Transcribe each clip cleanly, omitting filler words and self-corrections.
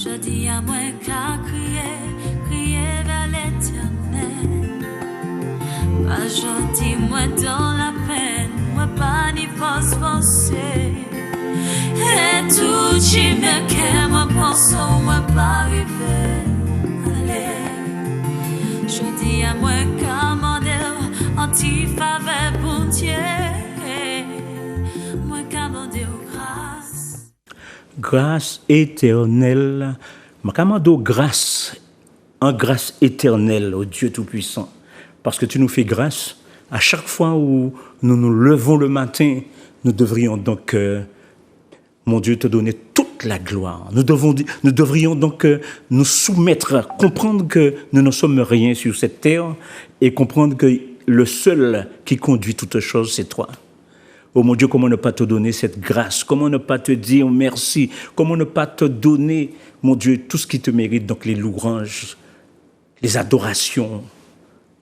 Je dis à moi qu'à crier, crier vers l'éternel. Pas gentil, moi dans la peine, moi pas ni force forcée. Et tout qui me qu'est, moi pense, moi pas arriver. Allez, je dis à moi qu'à mon Dieu, anti-faveur pour Dieu. Moi qu'à mon Dieu, grâce. Grâce éternelle, ma commando grâce, en grâce éternelle au Dieu Tout-Puissant, parce que tu nous fais grâce. À chaque fois où nous nous levons le matin, nous devrions donc, mon Dieu, te donner toute la gloire. Nous devrions donc nous soumettre, comprendre que nous ne sommes rien sur cette terre et comprendre que le seul qui conduit toutes choses, c'est toi. Oh mon Dieu, comment ne pas te donner cette grâce? Comment ne pas te dire merci? Comment ne pas te donner, mon Dieu, tout ce qui te mérite, donc les louanges, les adorations,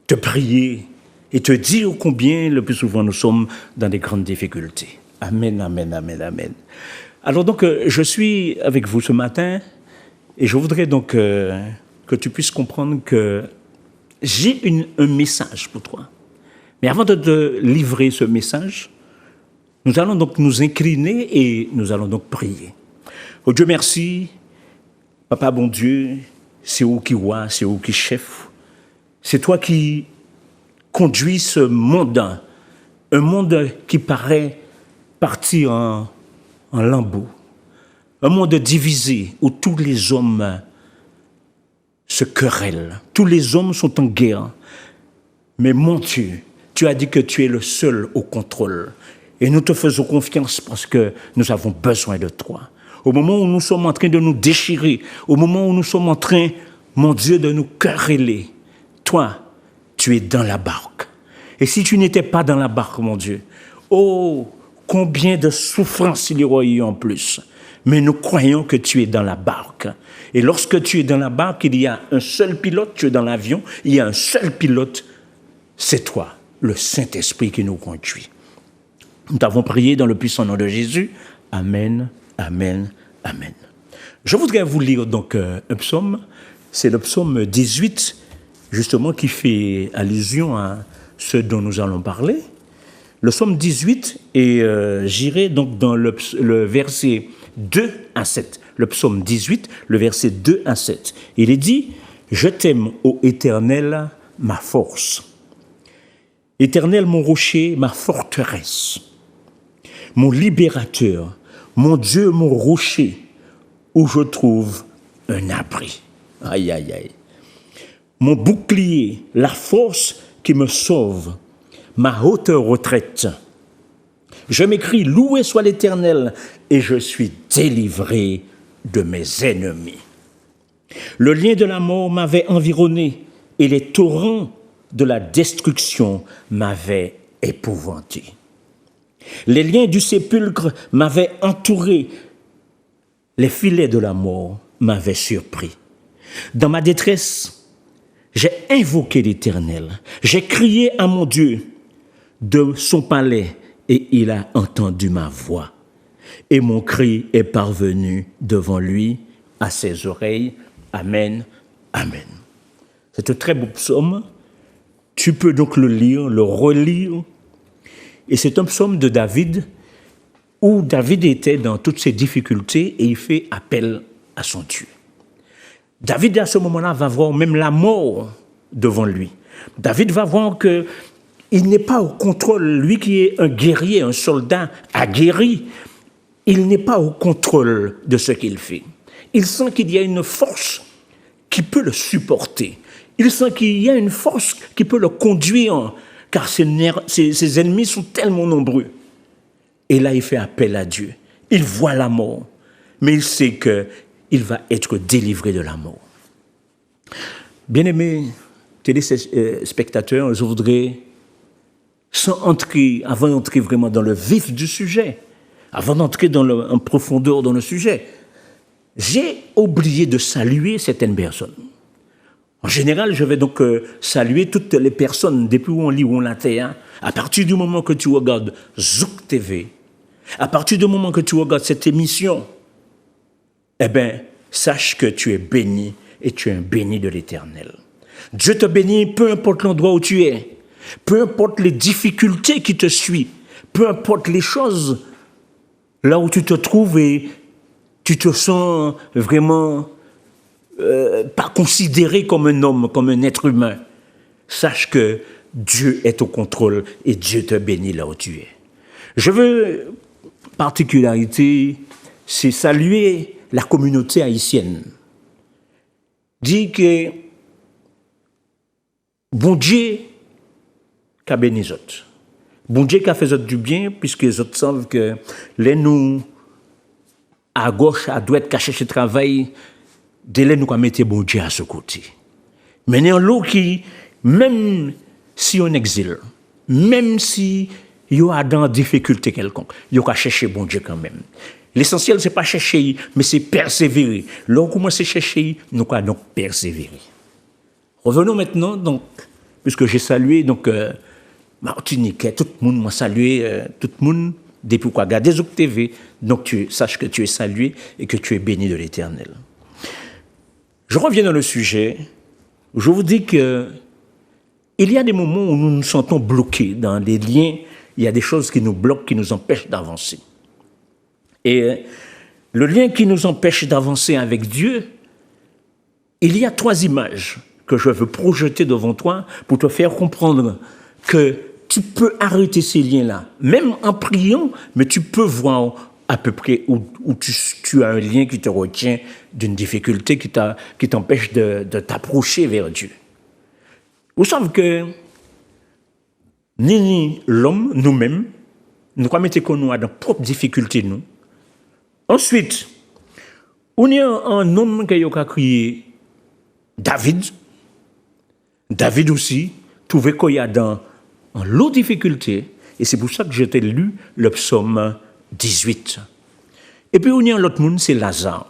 te prier et te dire combien le plus souvent nous sommes dans des grandes difficultés. Amen, amen, amen, amen. Alors donc, je suis avec vous ce matin et je voudrais donc que tu puisses comprendre que j'ai un message pour toi. Mais avant de te livrer ce message, nous allons donc nous incliner et nous allons donc prier. Oh Dieu merci, Papa bon Dieu, c'est où qui roi, c'est où qui chef. C'est toi qui conduis ce monde, un monde qui paraît partir en lambeaux, un monde divisé où tous les hommes se querellent, tous les hommes sont en guerre. Mais mon Dieu, tu as dit que tu es le seul au contrôle. Et nous te faisons confiance parce que nous avons besoin de toi. Au moment où nous sommes en train de nous déchirer, au moment où nous sommes en train, mon Dieu, de nous quereller, toi, tu es dans la barque. Et si tu n'étais pas dans la barque, mon Dieu, oh, combien de souffrances il y aurait eu en plus. Mais nous croyons que tu es dans la barque. Et lorsque tu es dans la barque, il y a un seul pilote, tu es dans l'avion, il y a un seul pilote, c'est toi, le Saint-Esprit qui nous conduit. Nous t'avons prié dans le puissant nom de Jésus. Amen, amen, amen. Je voudrais vous lire donc un psaume. C'est le psaume 18, justement, qui fait allusion à ce dont nous allons parler. Le psaume 18, et j'irai donc dans le verset 2 à 7. Le psaume 18, le verset 2 à 7. Il est dit « Je t'aime, ô Éternel, ma force. Éternel, mon rocher, ma forteresse. Mon libérateur, mon Dieu, mon rocher, où je trouve un abri. » Aïe, aïe, aïe. Mon bouclier, la force qui me sauve, ma haute retraite. Je m'écris, loué soit l'Éternel, et je suis délivré de mes ennemis. Le lien de la mort m'avait environné, et les torrents de la destruction m'avaient épouvanté. Les liens du sépulcre m'avaient entouré, les filets de la mort m'avaient surpris. Dans ma détresse, j'ai invoqué l'Éternel, j'ai crié à mon Dieu de son palais et il a entendu ma voix. Et mon cri est parvenu devant lui, à ses oreilles. Amen, amen. C'est un très beau psaume. Tu peux donc le lire, le relire. Et c'est un psaume de David où David était dans toutes ses difficultés et il fait appel à son Dieu. David, à ce moment-là, va voir même la mort devant lui. David va voir qu'il n'est pas au contrôle. Lui qui est un guerrier, un soldat aguerri, il n'est pas au contrôle de ce qu'il fait. Il sent qu'il y a une force qui peut le supporter. Il sent qu'il y a une force qui peut le conduire, car ses ennemis sont tellement nombreux. Et là, il fait appel à Dieu. Il voit la mort, mais il sait qu'il va être délivré de la mort. Bien-aimés téléspectateurs, je voudrais, avant d'entrer vraiment dans le vif du sujet, avant d'entrer en profondeur dans le sujet, j'ai oublié de saluer certaines personnes. En général, je vais donc saluer toutes les personnes, depuis où on lit ou on la terre, à partir du moment que tu regardes Zouk TV, à partir du moment que tu regardes cette émission, eh bien, sache que tu es béni et tu es un béni de l'Éternel. Dieu te bénit, peu importe l'endroit où tu es, peu importe les difficultés qui te suivent, peu importe les choses, là où tu te trouves et tu te sens vraiment pas considéré comme un homme, comme un être humain. Sache que Dieu est au contrôle et Dieu te bénit là où tu es. Je veux, particularité, c'est saluer la communauté haïtienne. Dit que bon Dieu qui a béni les autres. Bon Dieu qui a fait les autres du bien, puisque les autres savent que les nous, à gauche, à droite, qui cherchent travail, dès les nous qui mettre bon Dieu à ce côté. Mais il y a l'eau qui, même si on exile, même si il y a dans difficulté quelconque, il y a chercher bon Dieu quand même. L'essentiel, ce n'est pas chercher, mais c'est persévérer. Lorsqu'on commence à chercher, nous allons donc persévérer. Revenons maintenant, donc, puisque j'ai salué, donc, Martinique, tout le monde m'a salué, tout le monde, depuis quoi, regarder Zouk TV, donc tu saches que tu es salué et que tu es béni de l'Éternel. Je reviens dans le sujet, je vous dis que il y a des moments où nous nous sentons bloqués dans des liens, il y a des choses qui nous bloquent, qui nous empêchent d'avancer. Et le lien qui nous empêche d'avancer avec Dieu, il y a 3 images que je veux projeter devant toi pour te faire comprendre que tu peux arrêter ces liens-là, même en priant, mais tu peux voir à peu près où tu as un lien qui te retient d'une difficulté qui t'empêche de t'approcher vers Dieu. Vous savez que ni l'homme, nous-mêmes, nous croyons que nous avons de propres difficultés, nous. Ensuite, on y a un homme qui a créé David. David aussi, trouvait qu'il y a dans l'autre difficulté, et c'est pour ça que je t'ai lu le psaume 18. Et puis, on y a l'autre monde, c'est Lazare.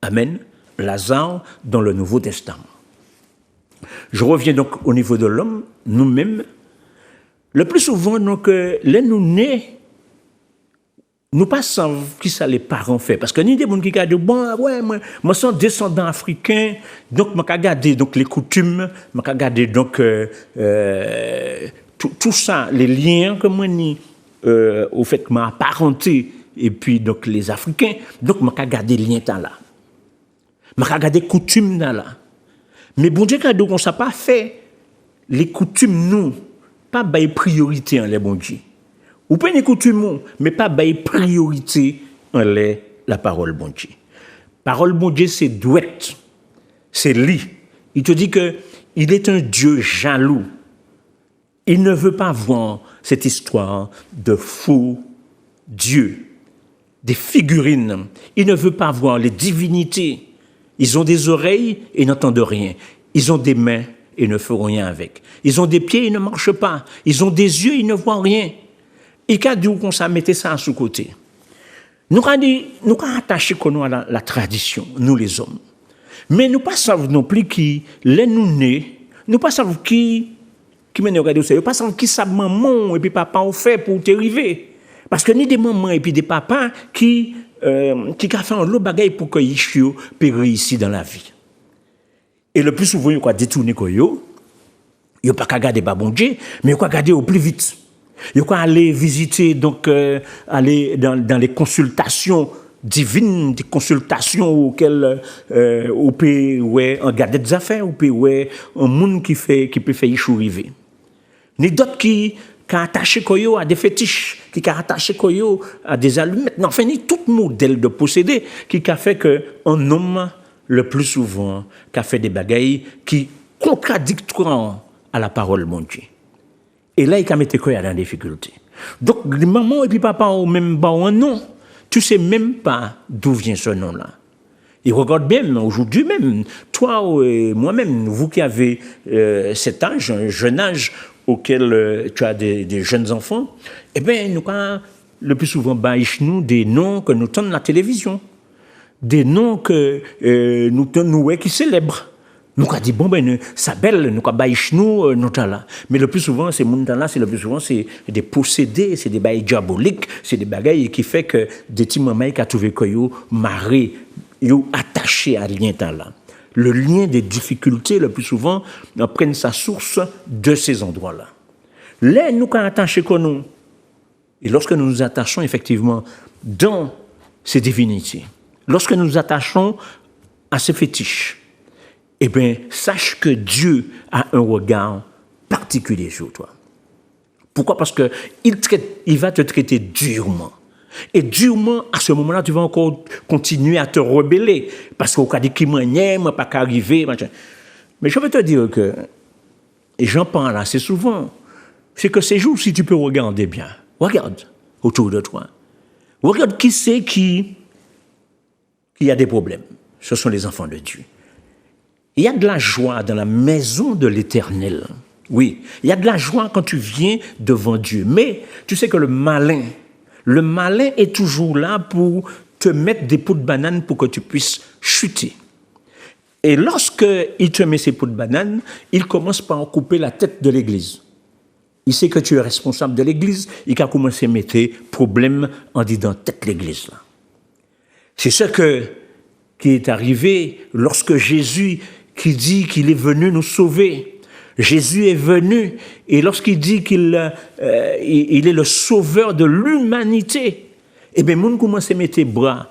Amen. Lazare dans le Nouveau Testament. Je reviens donc au niveau de l'homme, nous-mêmes. Le plus souvent, donc, les nous nés, nous pas savons qui ça les parents fait. Parce que nous, des gens qui disent, bon, ouais, moi, je suis descendant africain, donc, je vais regarder donc, les coutumes, je vais regarder donc, tout ça, les liens que moi, au fait que m'a apparenté, et puis donc, les Africains, donc, je vais regarder les liens là. Je vais regarder les coutumes là. Mais bon Dieu, quand on ne pas fait les coutumes, nous, pas bailler priorité en les bon Dieu. Ou pas les coutumes, mais pas bailler priorité en la parole bon Dieu. Parole bon Dieu, c'est douette, c'est lit. Il te dit que il est un Dieu jaloux. Il ne veut pas voir cette histoire de faux dieux, des figurines. Il ne veut pas voir les divinités. Ils ont des oreilles et n'entendent rien. Ils ont des mains et ne font rien avec. Ils ont des pieds et ne marchent pas. Ils ont des yeux et ils ne voient rien. Et quand on s'est mis ça à sous côté, nous avons attaché à la tradition, nous les hommes. Mais nous ne savons pas non plus qui les nous nés, nous ne savons pas qui m'a regardé ça, nous ne savons pas qui sa maman et puis papa ont fait pour t'arriver. Parce que ni des mamans et puis des papas qui a fait un lot de bagaille pour que ils puissent réussir dans la vie. Et le plus souvent, ils ont détourné que ils n'ont pas qu'à garder bon Dieu, mais ils ont garder au plus vite. Ils ont aller visiter, donc aller dans les consultations divines, des consultations auxquelles on peut regarder des affaires, on peut un monde qui peut faire échouer. Ni d'autres qui attaché à des fétiches, qui a attaché à des allumettes. Enfin, ni tout modèle de posséder qui a fait qu'un homme, le plus souvent, qui a fait des bagailles qui contradictoires à la parole de mon Dieu. Et là, il a mis dans la difficulté. Donc, maman et puis papa ont même pas un nom. Tu ne sais même pas d'où vient ce nom-là. Et regarde bien, aujourd'hui même, toi et moi-même, vous qui avez cet âge, un jeune âge, auquel tu as des jeunes enfants, eh bien, nous avons le plus souvent nous des noms que nous tenons à la télévision, des noms que nous tenons qui célèbrent. Nous avons dit, bon, ben, ça belle, nous avons nous là. Mais le plus souvent, c'est des possédés, c'est des bails diaboliques, c'est des bagailles qui fait que des petits mamans qui ont trouvé qu'ils marré sont attachés à lien là. Le lien des difficultés, le plus souvent, prennent sa source de ces endroits-là. Là, nous sommes attachés à nous. Et lorsque nous nous attachons effectivement dans ces divinités, lorsque nous nous attachons à ces fétiches, eh bien, sache que Dieu a un regard particulier sur toi. Pourquoi? Parce qu'il va te traiter durement. Et durement, à ce moment-là, tu vas encore continuer à te rebeller. Parce qu'au cas de qui m'en pas qu'arriver. Mais je veux te dire que, et j'en parle assez souvent, c'est que ces jours, si tu peux regarder bien, regarde autour de toi. Regarde qui c'est qui a des problèmes. Ce sont les enfants de Dieu. Il y a de la joie dans la maison de l'Éternel. Oui, il y a de la joie quand tu viens devant Dieu. Mais tu sais que le malin est toujours là pour te mettre des pots de banane pour que tu puisses chuter. Et lorsqu'il te met ces pots de banane, il commence par en couper la tête de l'Église. Il sait que tu es responsable de l'Église, il a commencé à mettre problème en disant tête l'Église là. C'est ce qui est arrivé lorsque Jésus qui dit qu'il est venu nous sauver. Jésus est venu et lorsqu'il dit qu'il est le sauveur de l'humanité, eh bien, les gens commencent à mettre les bras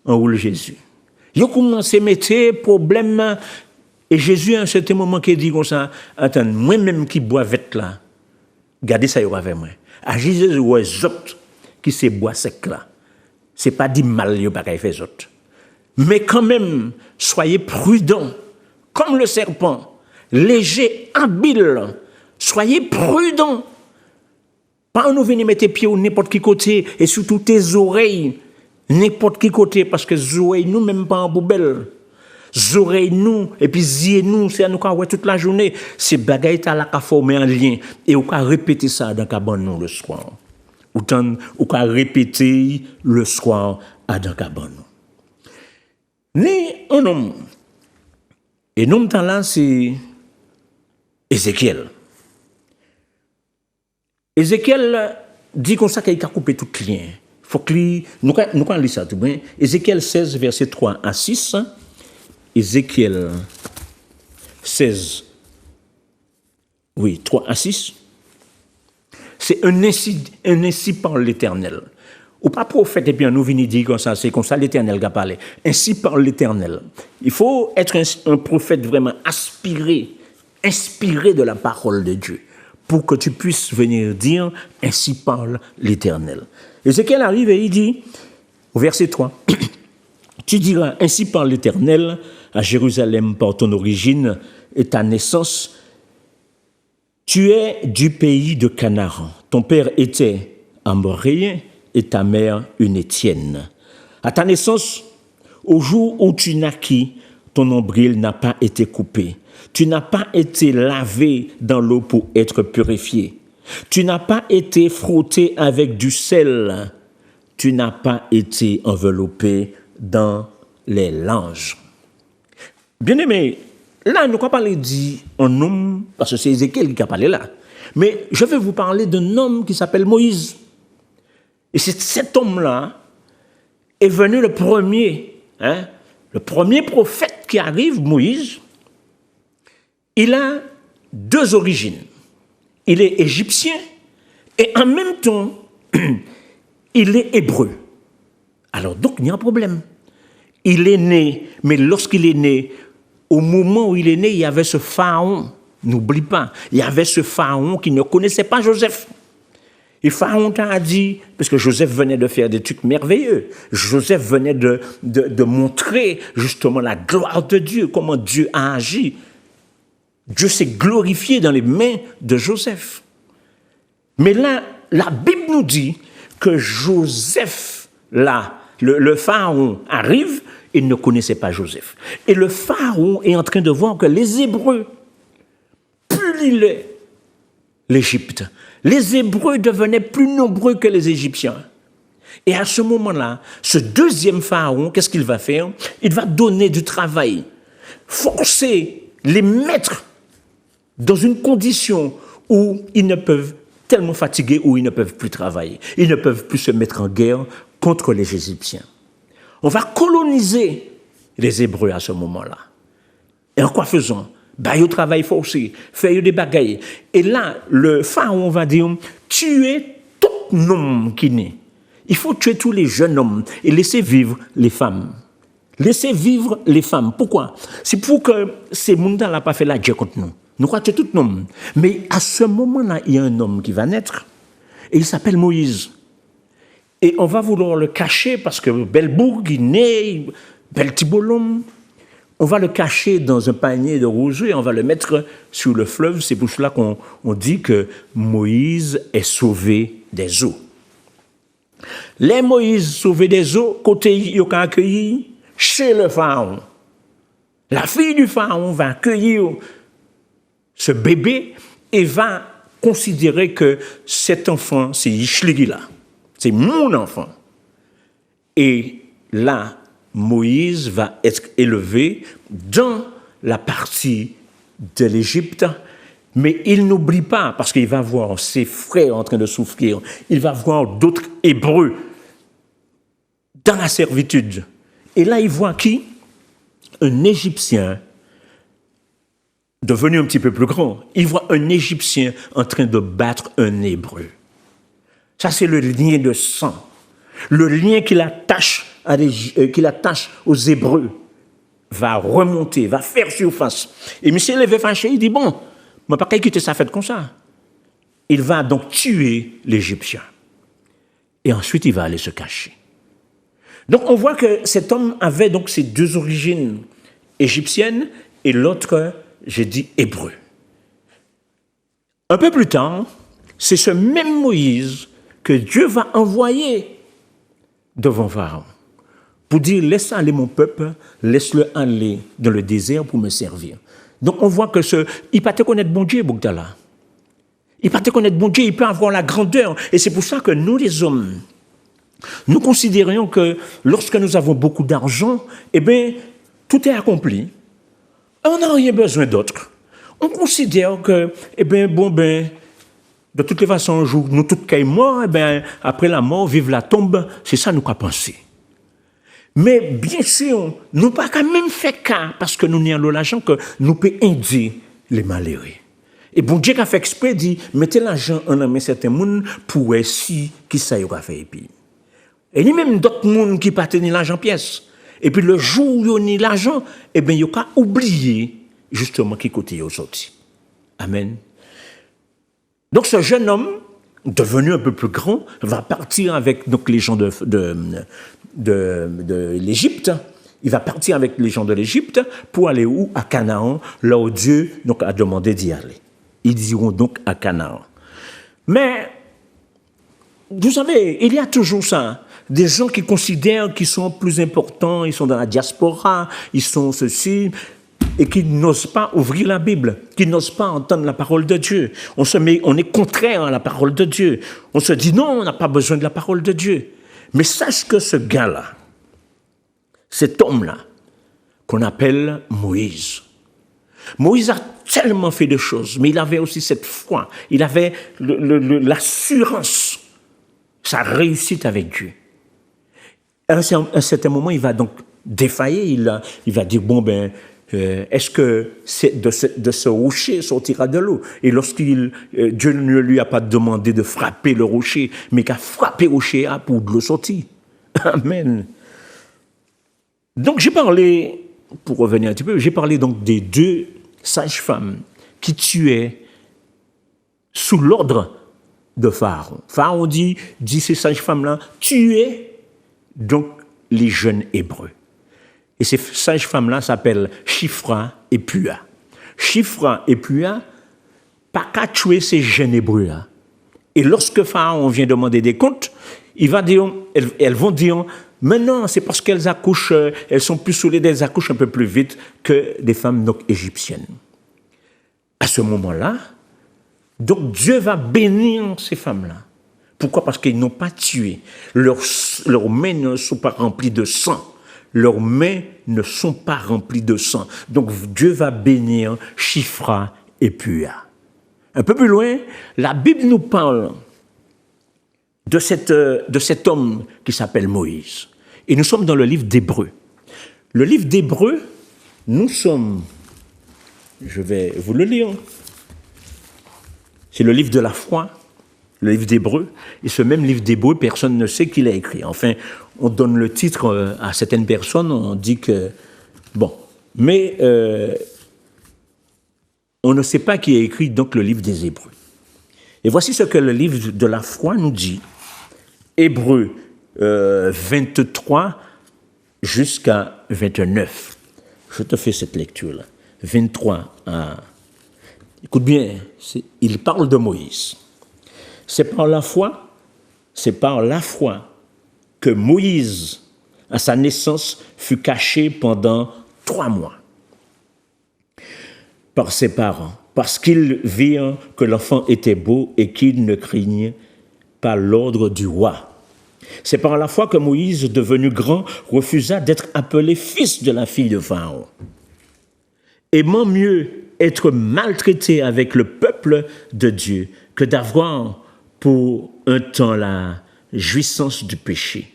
en haut de Jésus. Ils commencent à mettre problème. Et Jésus, à un certain moment, qui dit comme ça, attends, moi-même qui bois vête là, gardez ça avec moi. À Jésus, ouais, autres qui se bois sec là. C'est pas dit mal, il n'y a pas qu'à faire autres. Mais quand même, soyez prudents, comme le serpent. Léger, habile, soyez prudents. Pas nous venir mettre tes pieds au n'importe qui côté et surtout tes oreilles, n'importe qui côté, parce que les oreilles, nous, même pas en poubelle. Les oreilles, nous, et puis les nous, c'est à nous qu'on toute la journée. Ces bagailles, là, qu'à former un lien. Et on peut répéter ça dans cabane le soir. Ou peut répéter le soir à dans cabane. Né un homme. Et nous, temps là, c'est Ézéchiel. Ézéchiel dit comme ça qu'il a coupé tout lien. Faut que nous allons lire ça tout bien. Ézéchiel 16, verset 3 à 6. Ézéchiel 16, oui, 3 à 6. C'est un ainsi par l'Éternel. Ou pas prophète, et puis nous venons dire comme ça, c'est comme ça l'Éternel qui a parlé. Ainsi par l'Éternel. Il faut être un prophète vraiment inspiré de la parole de Dieu, pour que tu puisses venir dire, ainsi parle l'Éternel. Ézéchiel arrive et il dit, au verset 3, tu diras, ainsi parle l'Éternel, à Jérusalem par ton origine et ta naissance, tu es du pays de Canaan. Ton père était Amoréen et ta mère une Étienne. À ta naissance, au jour où tu naquis, ton nombril n'a pas été coupé. Tu n'as pas été lavé dans l'eau pour être purifié. Tu n'as pas été frotté avec du sel. Tu n'as pas été enveloppé dans les langes. Bien-aimé, là, nous ne pouvons pas parler d'un homme, parce que c'est Ézéchiel qui a parlé là. Mais je vais vous parler d'un homme qui s'appelle Moïse. Et c'est cet homme-là est venu le premier prophète qui arrive, Moïse. Il a deux origines. Il est égyptien et en même temps, il est hébreu. Alors donc, il y a un problème. Il est né, mais lorsqu'il est né, au moment où il est né, il y avait ce pharaon. N'oublie pas, il y avait ce pharaon qui ne connaissait pas Joseph. Et pharaon a dit, parce que Joseph venait de faire des trucs merveilleux, Joseph venait de montrer justement la gloire de Dieu, comment Dieu a agi. Dieu s'est glorifié dans les mains de Joseph. Mais là, la Bible nous dit que Joseph, là, le pharaon arrive, il ne connaissait pas Joseph. Et le pharaon est en train de voir que les Hébreux pullulaient l'Égypte. Les Hébreux devenaient plus nombreux que les Égyptiens. Et à ce moment-là, ce deuxième pharaon, qu'est-ce qu'il va faire? Il va donner du travail, forcer les mettre dans une condition où ils ne peuvent, tellement fatigués, où ils ne peuvent plus travailler. Ils ne peuvent plus se mettre en guerre contre les Égyptiens. On va coloniser les Hébreux à ce moment-là. Et en quoi faisons? Au travail forcé, faire des bagailles. Et là, le pharaon va dire, tuer tout homme qui naît. Il faut tuer tous les jeunes hommes et laisser vivre les femmes. Laissez vivre les femmes. Pourquoi? C'est pour que ces mondes-là n'ont pas fait la guerre contre nous. Nous croyons tuer tout homme. Mais à ce moment-là, il y a un homme qui va naître et il s'appelle Moïse. Et on va vouloir le cacher parce que Belbourg, il naît, bel petit bolhomme. On va le cacher dans un panier de rosée et on va le mettre sur le fleuve. C'est pour cela qu'on dit que Moïse est sauvé des eaux. Les Moïse sauvé des eaux, côté il a accueilli chez le pharaon. La fille du pharaon va accueillir ce bébé et va considérer que cet enfant, c'est Ishligila. C'est mon enfant. Et là, Moïse va être élevé dans la partie de l'Égypte, mais il n'oublie pas, parce qu'il va voir ses frères en train de souffrir, il va voir d'autres Hébreux dans la servitude. Et là, il voit qui? Un Égyptien devenu un petit peu plus grand. Il voit un Égyptien en train de battre un Hébreu. Ça, c'est le lien de sang. Le lien qu'il attache aux Hébreux va remonter, va faire surface. Et M. Lévé fâché, il dit, bon, je ne vais pas quitter sa fête comme ça. Il va donc tuer l'Égyptien. Et ensuite, il va aller se cacher. Donc, on voit que cet homme avait donc ses deux origines égyptiennes et l'autre, j'ai dit, hébreu. Un peu plus tard, c'est ce même Moïse que Dieu va envoyer devant Pharaon pour dire, laisse aller mon peuple, laisse-le aller dans le désert pour me servir. Donc, on voit que il ne peut pas connaître bon Dieu, Bougdala. Il ne peut pas connaître bon Dieu, il peut avoir la grandeur. Et c'est pour ça que nous, les hommes, nous considérions que lorsque nous avons beaucoup d'argent, eh bien, tout est accompli. On n'a rien besoin d'autre. On considère que, eh bien, de toutes les façons, un jour, nous tous sommes morts, eh bien, après la mort, vive la tombe, c'est ça nous qu'à penser. Mais bien sûr, nous pas quand même fait cas, parce que nous n'avons l'argent que nous pouvons aider les malheureux. Et bon Dieu a fait exprès, dit, mettez l'argent en la main certains monde pour si qui ça y a fait et puis. Et il y a même d'autres monde qui pas tenir l'argent pièce. Et puis le jour où ils ont l'argent, eh bien, ils ont oublié justement qui côté ils ont sorti. Amen. Donc ce jeune homme, devenu un peu plus grand, va partir avec donc, les gens de l'Égypte. Il va partir avec les gens de l'Égypte pour aller où? À Canaan, là où Dieu donc, a demandé d'y aller. Ils iront donc à Canaan. Mais, vous savez, il y a toujours ça. Des gens qui considèrent qu'ils sont plus importants, ils sont dans la diaspora, ils sont ceci, et qui n'osent pas ouvrir la Bible, qui n'osent pas entendre la parole de Dieu. On est contraire à la parole de Dieu. On se dit non, on n'a pas besoin de la parole de Dieu. Mais sache que ce gars-là, cet homme-là, qu'on appelle Moïse, Moïse a tellement fait de choses, mais il avait aussi cette foi, il avait l'assurance, sa réussite avec Dieu. À un certain moment, il va donc défaillir, il va dire, est-ce que de ce rocher sortira de l'eau? Et Dieu ne lui a pas demandé de frapper le rocher, mais qu'a frappé le rocher pour de l'eau sortir. Amen. Donc j'ai parlé, pour revenir un petit peu, j'ai parlé donc des deux sages-femmes qui tuaient sous l'ordre de Pharaon. Pharaon dit ces sages-femmes-là, tuaient donc les jeunes Hébreux. Et ces sages-femmes-là s'appellent Shifra et Pua. Shifra et Pua, pas qu'à tuer ces jeunes Hébreux-là. Et lorsque Pharaon vient demander des comptes, elles vont dire, maintenant, c'est parce qu'elles accouchent, elles sont plus solides, elles accouchent un peu plus vite que des femmes donc, égyptiennes. À ce moment-là, donc Dieu va bénir ces femmes-là. Pourquoi? Parce qu'ils n'ont pas tué. Leurs mains ne sont pas remplies de sang. Leurs mains ne sont pas remplies de sang. Donc Dieu va bénir Shifra et Pua. Un peu plus loin, la Bible nous parle de cet homme qui s'appelle Moïse. Et nous sommes dans le livre d'Hébreux. Le livre d'Hébreux, nous sommes, je vais vous le lire, c'est le livre de la foi, le livre d'Hébreux, et ce même livre d'Hébreux, personne ne sait qui l'a écrit. Enfin, on donne le titre à certaines personnes, on dit que, bon, mais on ne sait pas qui a écrit donc le livre des Hébreux. Et voici ce que le livre de la foi nous dit. Hébreux 23 jusqu'à 29. Je te fais cette lecture-là. 23 à... Écoute bien, il parle de Moïse. C'est par la foi que Moïse, à sa naissance, fut caché pendant 3 mois par ses parents, parce qu'ils virent que l'enfant était beau et qu'il ne craignait pas l'ordre du roi. C'est par la foi que Moïse, devenu grand, refusa d'être appelé fils de la fille de Pharaon. Aimant mieux être maltraité avec le peuple de Dieu que d'avoir pour un temps la jouissance du péché,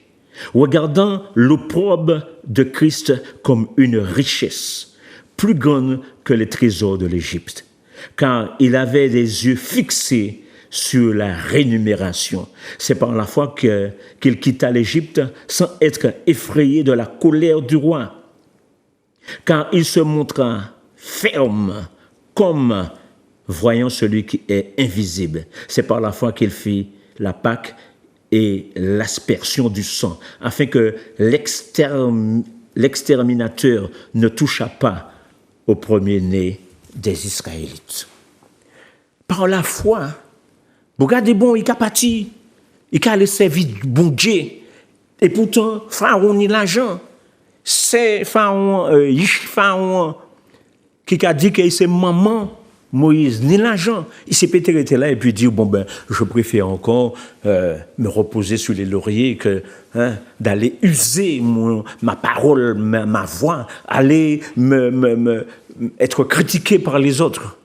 regardant l'opprobre de Christ comme une richesse plus grande que les trésors de l'Égypte, car il avait les yeux fixés sur la rémunération. C'est par la foi qu'il quitta l'Égypte sans être effrayé de la colère du roi, car il se montra ferme comme voyant celui qui est invisible. C'est par la foi qu'il fit la Pâque et l'aspersion du sang, afin que l'exterminateur ne touchât pas au premier-né des Israélites. Par la foi, regardez bon, il a parti, il a allé servir bon Dieu, et pourtant, Pharaon ni l'argent. C'est Pharaon qui a dit que c'est maman Moïse, ni l'argent. Il s'est pété là et puis dit, bon ben, je préfère encore me reposer sur les lauriers que d'aller user ma parole, ma voix, aller être critiqué par les autres.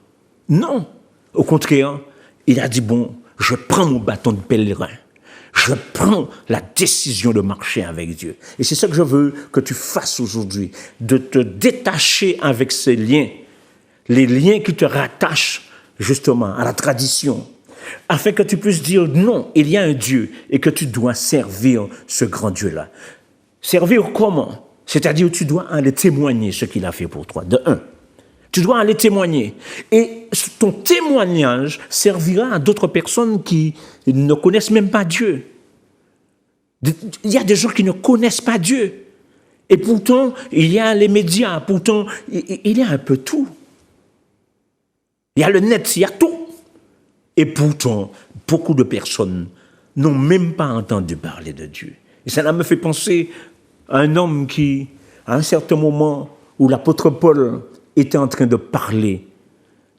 Non, au contraire, il a dit, bon, je prends mon bâton de pèlerin. Je prends la décision de marcher avec Dieu. Et c'est ça que je veux que tu fasses aujourd'hui, de te détacher avec ces liens, les liens qui te rattachent justement à la tradition, afin que tu puisses dire non, il y a un Dieu et que tu dois servir ce grand Dieu-là. Servir comment? C'est-à-dire que tu dois aller témoigner ce qu'il a fait pour toi, de un. Tu dois aller témoigner. Et ton témoignage servira à d'autres personnes qui ne connaissent même pas Dieu. Il y a des gens qui ne connaissent pas Dieu. Et pourtant, il y a les médias, pourtant, il y a un peu tout. Il y a le net, il y a tout. Et pourtant, beaucoup de personnes n'ont même pas entendu parler de Dieu. Et ça me fait penser à un homme qui, à un certain moment, où l'apôtre Paul était en train de parler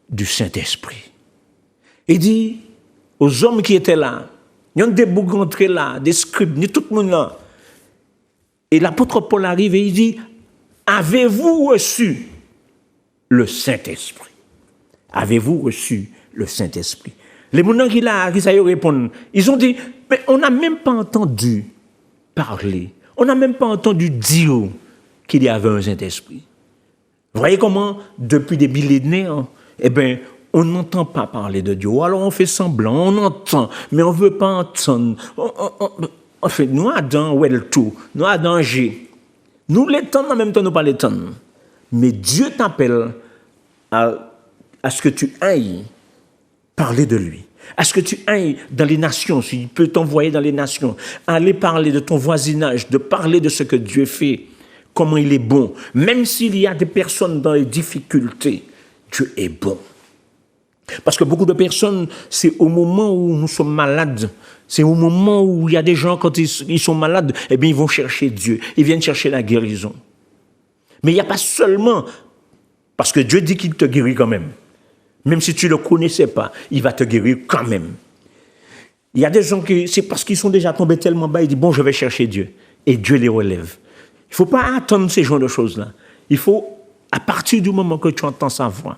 du Saint-Esprit. Il dit aux hommes qui étaient là, il y a des bougantrés là, des scribes, ni tout le monde là. Et l'apôtre Paul arrive et il dit, avez-vous reçu le Saint-Esprit? Avez-vous reçu le Saint-Esprit? Les gens qui répondent, ils ont dit, mais on n'a même pas entendu parler, on n'a même pas entendu dire qu'il y avait un Saint-Esprit. Vous voyez comment, depuis des millénaires, on n'entend pas parler de Dieu. Ou alors on fait semblant, on entend, mais on ne veut pas entendre. On fait, nous, Adam, où est le tout? Nous, Adam, G. Nous l'étendons, en même temps, nous pas l'étendons. Mais Dieu t'appelle à ce que tu ailles parler de lui. À ce que tu ailles dans les nations, s'il peut t'envoyer dans les nations, aller parler de ton voisinage, de parler de ce que Dieu fait, comment il est bon. Même s'il y a des personnes dans les difficultés, Dieu est bon. Parce que beaucoup de personnes, c'est au moment où nous sommes malades, c'est au moment où il y a des gens, quand ils sont malades, ils vont chercher Dieu, ils viennent chercher la guérison. Mais il n'y a pas seulement, parce que Dieu dit qu'il te guérit quand même. Même si tu ne le connaissais pas, il va te guérir quand même. Il y a des gens qui, c'est parce qu'ils sont déjà tombés tellement bas, ils disent, bon, je vais chercher Dieu. Et Dieu les relève. Il ne faut pas attendre ces genres de choses-là. Il faut, à partir du moment que tu entends sa voix,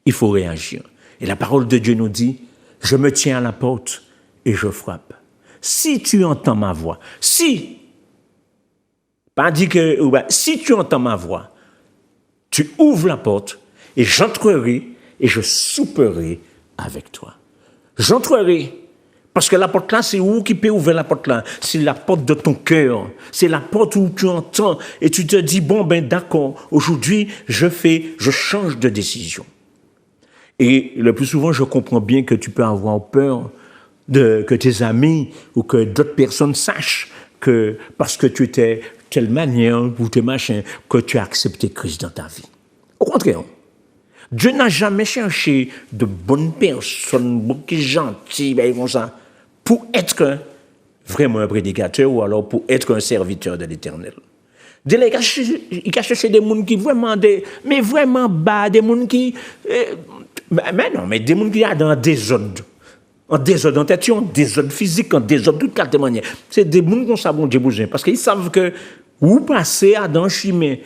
il faut réagir. Et la parole de Dieu nous dit, je me tiens à la porte et je frappe. Si tu entends ma voix, si Pas dit que, si tu entends ma voix, tu ouvres la porte et j'entrerai et je souperai avec toi. J'entrerai. Parce que la porte là, c'est où qui peut ouvrir la porte là? C'est la porte de ton cœur. C'est la porte où tu entends et tu te dis, bon, ben d'accord, aujourd'hui, je change de décision. Et le plus souvent, je comprends bien que tu peux avoir peur que tes amis ou que d'autres personnes sachent que parce que tu étais telle manière ou tes machins, que tu as accepté Christ dans ta vie. Au contraire, Dieu n'a jamais cherché de bonnes personnes, beaucoup gentilles, ben, comme ça, pour être vraiment un prédicateur ou alors pour être un serviteur de l'Éternel. Il a cherché des gens qui vraiment, mais vraiment bas, des gens qui... mais non, mais des gens qui sont dans des désordre. En désordre d'orientation, en désordre physique, en désordre de toutes les manières. C'est des gens qui ont ça, bon Dieu, parce qu'ils savent que vous passez à dans le chemin.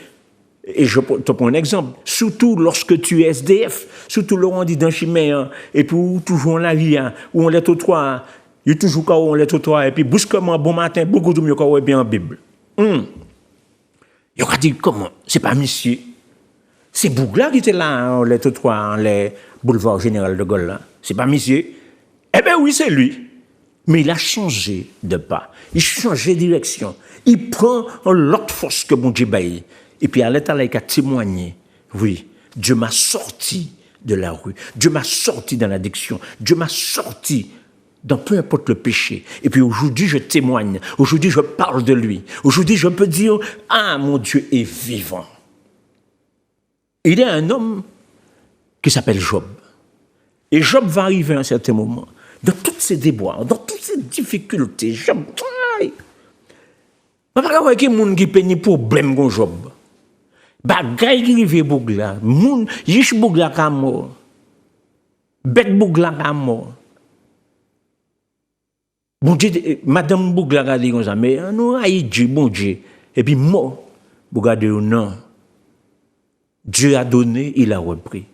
Et je te prends un exemple. Surtout lorsque tu es SDF, surtout là où on dit dans le chemin, et puis toujours en la vie, où on est au toit, il y a toujours quand on est au toit, et puis brusquement, bon matin, beaucoup de mieux quand on est bien en Bible. Il a dit comment? C'est pas monsieur. C'est Bougla qui était là, on est au toit, les boulevards général de Gaulle, là. C'est pas monsieur. Eh bien oui, c'est lui. Mais il a changé de pas. Il change de direction. Il prend l'autre force que mon Dieu baille. Et puis à l'état là, il a témoigné. Oui, Dieu m'a sorti de la rue. Dieu m'a sorti dans l'addiction. Dieu m'a sorti dans peu importe le péché. Et puis aujourd'hui, je témoigne. Aujourd'hui, je parle de lui. Aujourd'hui, je peux dire, ah, mon Dieu est vivant. Il y a un homme qui s'appelle Job. Et Job va arriver à un certain moment. Dans toutes ces déboires, dans toutes ces difficultés, Job, pas parce qu'il y a des gens qui peignent problème avec Job. Bagay qui rive Bougla, moun, yish Bougla ka mort. Bête Bougla ka mort. Bon Dieu, Madame Bougla a dit comme ça, mais nous aïe Dieu, bon Dieu. Et puis mort, Bougla dit non. Dieu a donné, il a repris.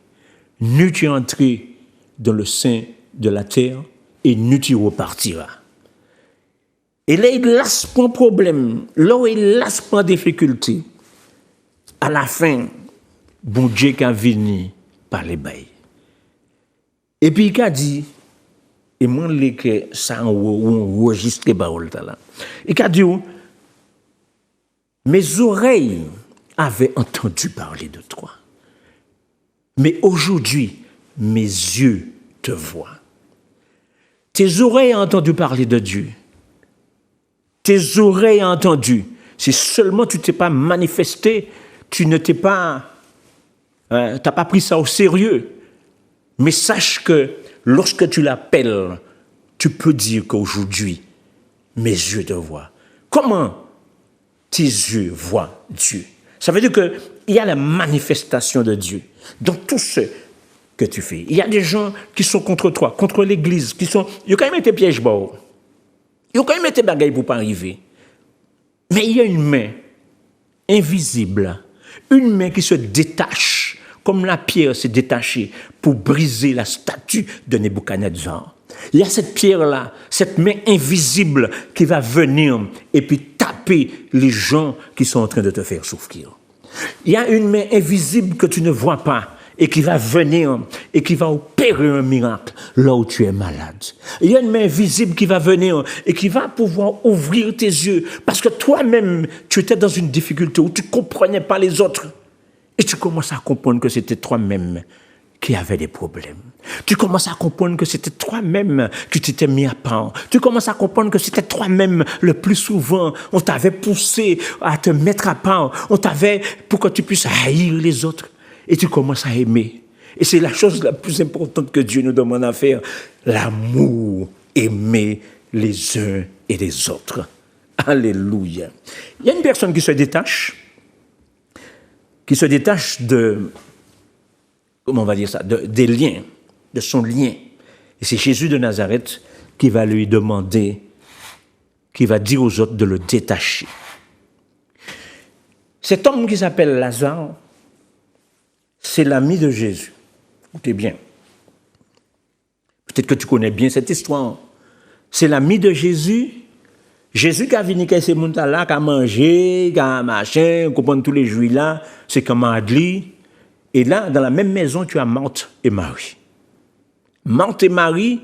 Nu tu es entré dans le sein de la terre, et nu tu repartiras. Et là, il laisse pas problème, là où il laisse pas difficulté. À la fin, bon Dieu qui a venu par les bails. Et puis il a dit, et moi, que ça on enregistre les paroles là. Il a dit, mes oreilles avaient entendu parler de toi. Mais aujourd'hui, mes yeux te voient. Tes oreilles ont entendu parler de Dieu. Tes oreilles ont entendu. Si seulement tu ne t'es pas manifesté, tu ne t'es pas... t'as pas pris ça au sérieux. Mais sache que lorsque tu l'appelles, tu peux dire qu'aujourd'hui, mes yeux te voient. Comment tes yeux voient Dieu? Ça veut dire qu'il y a la manifestation de Dieu dans tout ce que tu fais. Il y a des gens qui sont contre toi, contre l'Église, qui sont... Ils ont quand même été pièges bord. Ils ont quand même été bagailles pour pas arriver. Mais il y a une main invisible, une main qui se détache, comme la pierre s'est détachée pour briser la statue de Nebuchadnezzar. Il y a cette pierre-là, cette main invisible qui va venir et puis taper les gens qui sont en train de te faire souffrir. Il y a une main invisible que tu ne vois pas et qui va venir et qui va opérer un miracle là où tu es malade. Il y a une main invisible qui va venir et qui va pouvoir ouvrir tes yeux parce que toi-même, tu étais dans une difficulté où tu ne comprenais pas les autres et tu commences à comprendre que c'était toi-même qui avait des problèmes. Tu commences à comprendre que c'était toi-même qui t'étais mis à part. Tu commences à comprendre que c'était toi-même le plus souvent. On t'avait poussé à te mettre à part. On t'avait pour que tu puisses haïr les autres. Et tu commences à aimer. Et c'est la chose la plus importante que Dieu nous demande à faire. L'amour, aimer les uns et les autres. Alléluia. Il y a une personne qui se détache de, comment on va dire ça, des liens, de son lien. Et c'est Jésus de Nazareth qui va lui demander, qui va dire aux autres de le détacher. Cet homme qui s'appelle Lazare, c'est l'ami de Jésus. Écoutez bien. Peut-être que tu connais bien cette histoire. C'est l'ami de Jésus Jésus qui a venu que ces gens là, qui a mangé, qui a machin, comprendre tous les jours là, c'est comme Adli. Et là, dans la même maison, tu as Marthe et Marie. Marthe et Marie,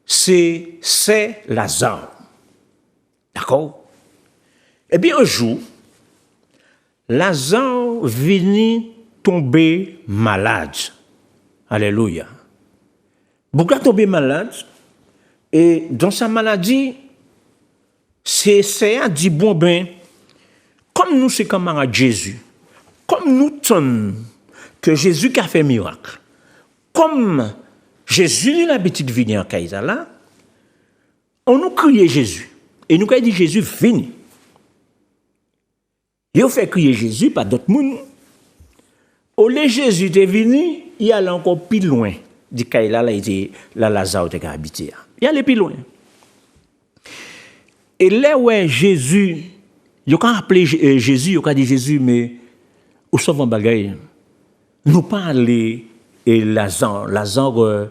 c'est Lazare. D'accord? Eh bien, un jour, Lazare vient tomber malade. Alléluia. Pourquoi tomber malade? Et dans sa maladie, c'est à dire, bon ben, comme nous, c'est camarades Jésus, comme nous tenons que Jésus qui a fait miracle, comme Jésus a l'habitude de venir en Kaïsala, on nous criait Jésus. Et nous avons dit Jésus, viens. Et on fait crier Jésus par d'autres monde. Au lieu Jésus est venu, il allait encore plus loin. Du Kaïla, là, Lazare était habité. Il allait plus loin. Et là où Jésus, il a appelé Jésus, il a dit Jésus, mais où sont vos bagailles? Nous pas aller et Lazare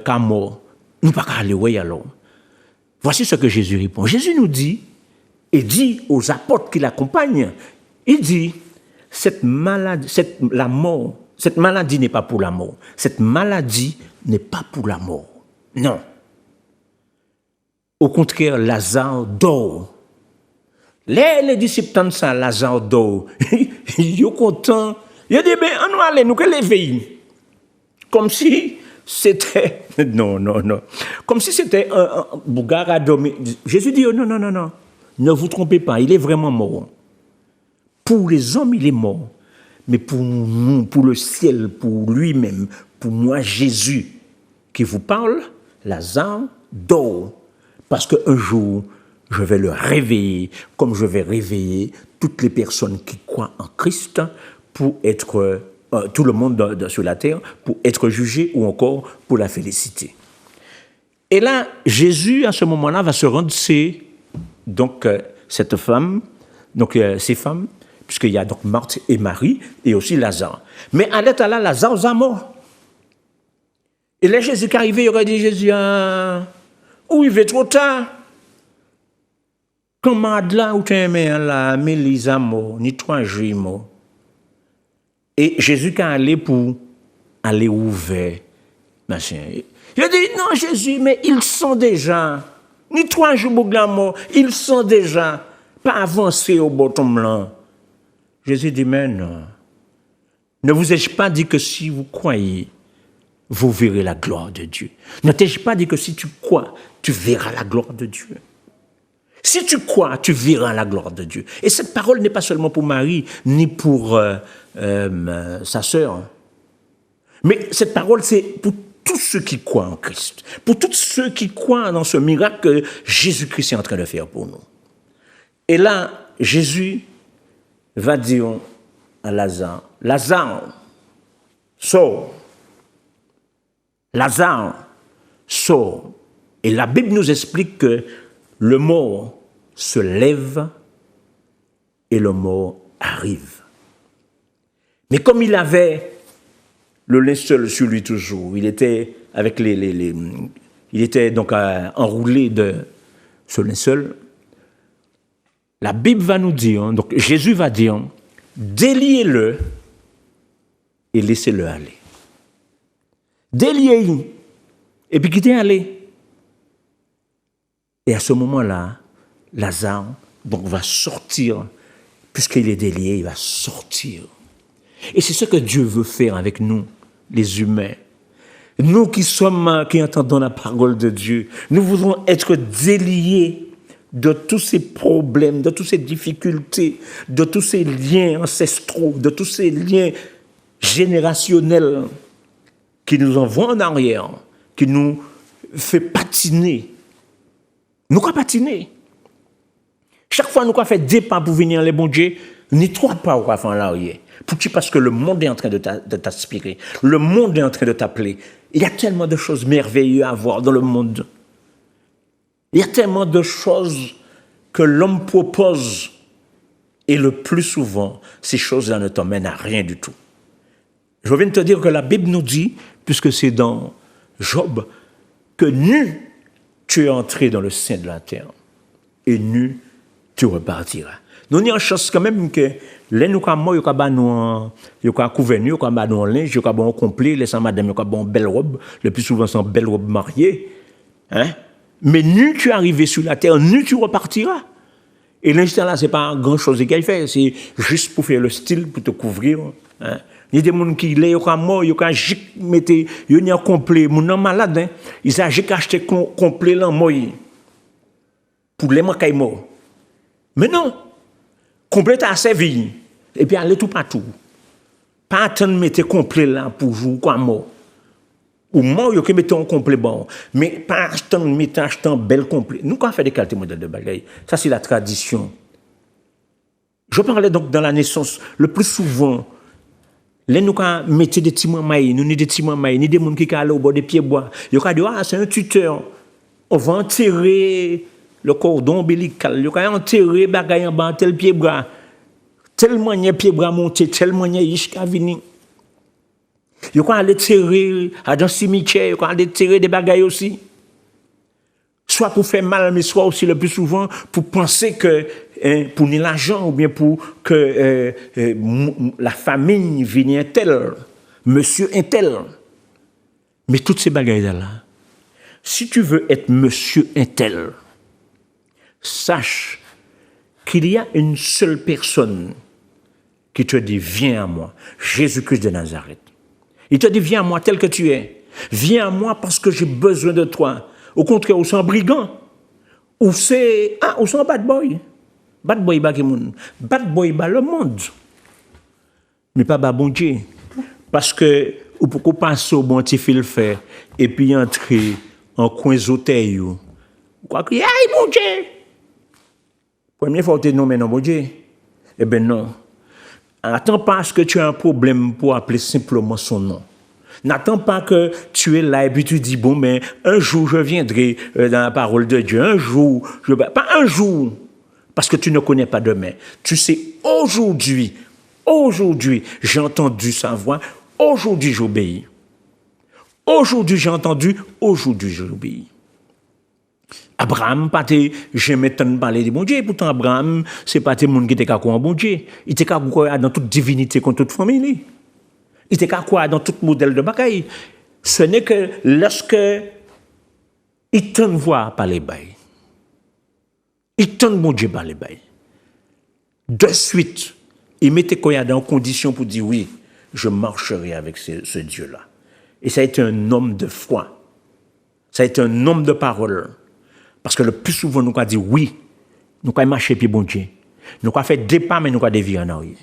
quand mort, nous pas aller ouais alors. Voici ce que Jésus répond. Jésus nous dit et dit aux apôtres qui l'accompagnent, il dit cette maladie n'est pas pour la mort. Cette maladie n'est pas pour la mort. Non. Au contraire, Lazare dort. Les disciples entendent ça, Lazare dort. Ils sont contents. Ils disent, ben, on va aller, nous l'éveiller. Comme si c'était... Non. Comme si c'était un bougard à dormir. Jésus dit, oh, non. Ne vous trompez pas, il est vraiment mort. Pour les hommes, il est mort. Mais pour nous, pour le ciel, pour lui-même, pour moi, Jésus, qui vous parle, Lazare dort. Parce qu'un jour, je vais le réveiller, comme je vais réveiller toutes les personnes qui croient en Christ pour être, tout le monde sur la terre, pour être jugé ou encore pour la féliciter. Et là, Jésus, à ce moment-là, va se rendre cette femme, ces femmes, puisqu'il y a donc Marthe et Marie, et aussi Lazare. Mais à l'état là, Lazare est mort. Et là, Jésus qui est arrivé, il aurait dit, Jésus, où il va trop tard. Comment là, où tu es là, mais les amours, ni 3 jours morts. Et Jésus qui est allé pour aller ouvert, machin. Il a dit, non, Jésus, mais ils sont déjà, ni 3 jours mort, ils sont déjà pas avancés au bottom là. Jésus dit, mais non. Ne vous ai-je pas dit que si vous croyez, vous verrez la gloire de Dieu. Ne t'ai-je pas dit que si tu crois, tu verras la gloire de Dieu. Si tu crois, tu verras la gloire de Dieu. Et cette parole n'est pas seulement pour Marie, ni pour sa sœur. Mais cette parole, c'est pour tous ceux qui croient en Christ. Pour tous ceux qui croient dans ce miracle que Jésus-Christ est en train de faire pour nous. Et là, Jésus va dire à Lazare, Lazare, sors. Lazare sort. Et la Bible nous explique que le mort se lève et le mort arrive. Mais comme il avait le linceul sur lui toujours, il était avec il était donc enroulé de ce linceul. La Bible va nous dire, donc Jésus va dire, déliez-le et laissez-le aller. Déliez-le et puis quittez aller. Et à ce moment-là, Lazare donc, va sortir, puisqu'il est délié, il va sortir. Et c'est ce que Dieu veut faire avec nous, les humains. Nous qui entendons la parole de Dieu, nous voudrons être déliés de tous ces problèmes, de toutes ces difficultés, de tous ces liens ancestraux, de tous ces liens générationnels qui nous envoient en arrière, qui nous fait patiner. Nous avons patiné. Chaque fois, nous avons fait 2 pas pour venir les bons Dieu, ni 3 pas pour faire en arrière. Pourquoi? Parce que le monde est en train de t'aspirer. Le monde est en train de t'appeler. Il y a tellement de choses merveilleuses à voir dans le monde. Il y a tellement de choses que l'homme propose. Et le plus souvent, ces choses-là ne t'emmènent à rien du tout. Je viens de te dire que la Bible nous dit, puisque c'est dans Job, que nu, tu es entré dans le sein de la terre. et nu tu repartiras. Nous avons une chance quand même que les nous avons yo ka nous yo ka couvert yo ka nous linge yo ka bon complet les sans madame yo ka bon belle robe le plus souvent sans belle robe mariée hein mais nu tu arrivé sur la terre nu tu repartiras et l'instant là c'est pas grand chose qu'il fait c'est juste pour faire le style pour te couvrir hein il y a des gens qui les yo ka mort yo ka mettre yo ni complet mon malade hein il s'agit qu'acheter complet là mort pour les manquer mort mais non complet à servir et puis aller tout partout pas attendre mettre complet là pour jouer quoi mort ou mort yo que mettre un complet bon mais pas attendre mettre acheter bel complet nous quand fait des qualités modèles de bagaille ça c'est la tradition je parlais donc dans la naissance le plus souvent les nous quand mettre des petits mailles nous ni des petits mailles ni des monde qui aller au bord des pieds bois yo ka dire ah c'est un tuteur on va enterrer le cordon ombilical, il a enterré bagaille en bas tel pied bras, tellement y pied bras monté, tellement y jusqu'à venir. Il a aller tirer à dans cimetière, il a aller tirer des bagailles aussi. Soit pour faire mal, mais soit aussi le plus souvent pour penser que pour ni l'argent ou bien pour que la famille vienne un tel, monsieur un tel. Mais toutes ces bagailles là, si tu veux être monsieur un tel, sache qu'il y a une seule personne qui te dit « Viens à moi, Jésus-Christ de Nazareth ». Il te dit « Viens à moi tel que tu es. Viens à moi parce que j'ai besoin de toi. » Au contraire, ou c'est un brigand, ou c'est un bad boy. Bad boy, bad boy, le monde. Mais pas bon Dieu. Parce que, ou pourquoi passer au bon petit fil fait, et puis entrer en coin zotey, ou quoi crier « Aïe, mon Dieu !» Première fois, tu es nommé non, mon Dieu. Eh bien, non. N'attends pas que tu aies un problème pour appeler simplement son nom. N'attends pas que tu es là et puis tu dis, bon, mais un jour, je viendrai dans la parole de Dieu. Un jour, pas un jour, parce que tu ne connais pas demain. Tu sais, aujourd'hui, j'ai entendu sa voix. Aujourd'hui, j'obéis. Aujourd'hui, j'ai entendu. Aujourd'hui, j'obéis. Abraham, pas jamais tant parler de bon Dieu. Pourtant, Abraham, c'est pas tout le monde qui était qu'à croire en bon Dieu. Il était qu'à croire dans toute divinité, contre toute famille. Il était qu'à croire dans tout modèle de bagaille. Ce n'est que lorsque il tente voir par les bails. Il tente bon Dieu par les bails. De suite, il mettait quoi dans condition pour dire oui, je marcherai avec ce Dieu-là. Et ça a été un homme de foi. Ça a été un homme de parole. Parce que le plus souvent, nous avons dit oui, nous avons marché puis bon Dieu. Nous avons fait des pas, mais nous avons dévié en arrière.